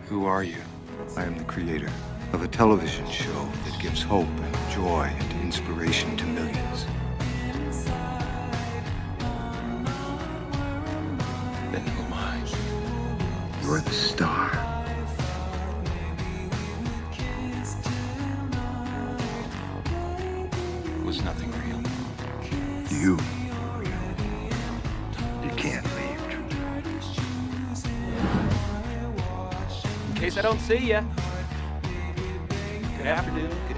Who are you? I am the creator of a television show that gives hope and joy and inspiration to millions. Then who am I? You're the star. Was nothing real? You can't leave, Truman. In case I don't see ya. Good afternoon. Good